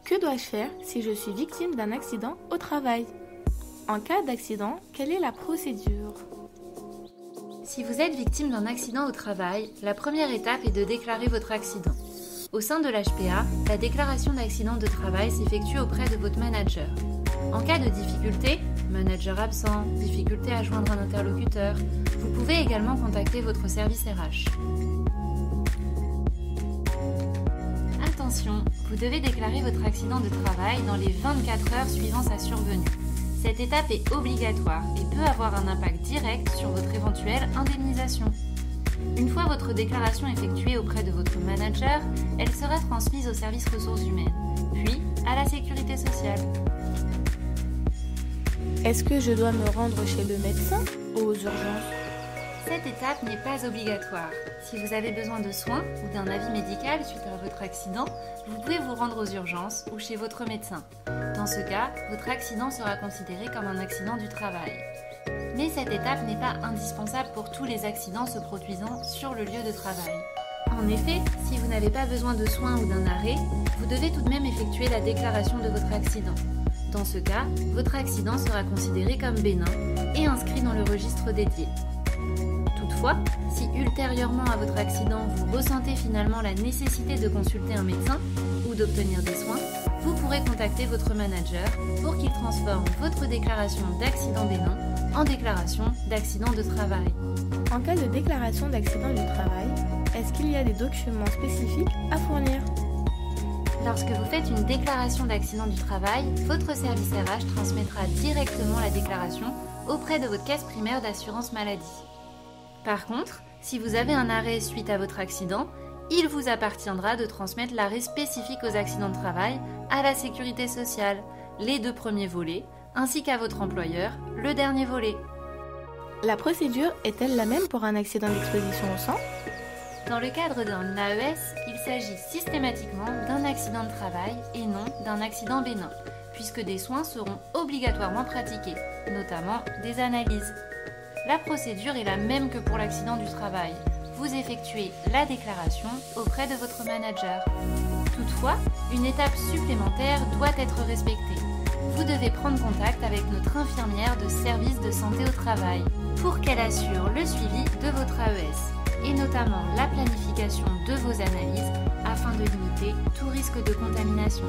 Que dois-je faire si je suis victime d'un accident au travail? En cas d'accident, quelle est la procédure? Si vous êtes victime d'un accident au travail, la première étape est de déclarer votre accident. Au sein de l'HPA, la déclaration d'accident de travail s'effectue auprès de votre manager. En cas de difficulté, manager absent, difficulté à joindre un interlocuteur, vous pouvez également contacter votre service RH. Attention, vous devez déclarer votre accident de travail dans les 24 heures suivant sa survenue. Cette étape est obligatoire et peut avoir un impact direct sur votre éventuelle indemnisation. Une fois votre déclaration effectuée auprès de votre manager, elle sera transmise au service ressources humaines, puis à la sécurité sociale. Est-ce que je dois me rendre chez le médecin ou aux urgences? Cette étape n'est pas obligatoire. Si vous avez besoin de soins ou d'un avis médical suite à votre accident, vous pouvez vous rendre aux urgences ou chez votre médecin. Dans ce cas, votre accident sera considéré comme un accident du travail. Mais cette étape n'est pas indispensable pour tous les accidents se produisant sur le lieu de travail. En effet, si vous n'avez pas besoin de soins ou d'un arrêt, vous devez tout de même effectuer la déclaration de votre accident. Dans ce cas, votre accident sera considéré comme bénin et inscrit dans le registre dédié. Toutefois, si ultérieurement à votre accident, vous ressentez finalement la nécessité de consulter un médecin ou d'obtenir des soins, vous pourrez contacter votre manager pour qu'il transforme votre déclaration d'accident bénin en déclaration d'accident de travail. En cas de déclaration d'accident du travail, est-ce qu'il y a des documents spécifiques à fournir? Lorsque vous faites une déclaration d'accident du travail, votre service RH transmettra directement la déclaration auprès de votre caisse primaire d'assurance maladie. Par contre, si vous avez un arrêt suite à votre accident, il vous appartiendra de transmettre l'arrêt spécifique aux accidents de travail à la sécurité sociale, les 2 premiers volets, ainsi qu'à votre employeur, le dernier volet. La procédure est-elle la même pour un accident d'exposition au sang? Dans le cadre d'un AES, il s'agit systématiquement d'un accident de travail et non d'un accident bénin, puisque des soins seront obligatoirement pratiqués, notamment des analyses. La procédure est la même que pour l'accident du travail. Vous effectuez la déclaration auprès de votre manager. Toutefois, une étape supplémentaire doit être respectée. Vous devez prendre contact avec notre infirmière de service de santé au travail pour qu'elle assure le suivi de votre AES et notamment la planification de vos analyses afin de limiter tout risque de contamination.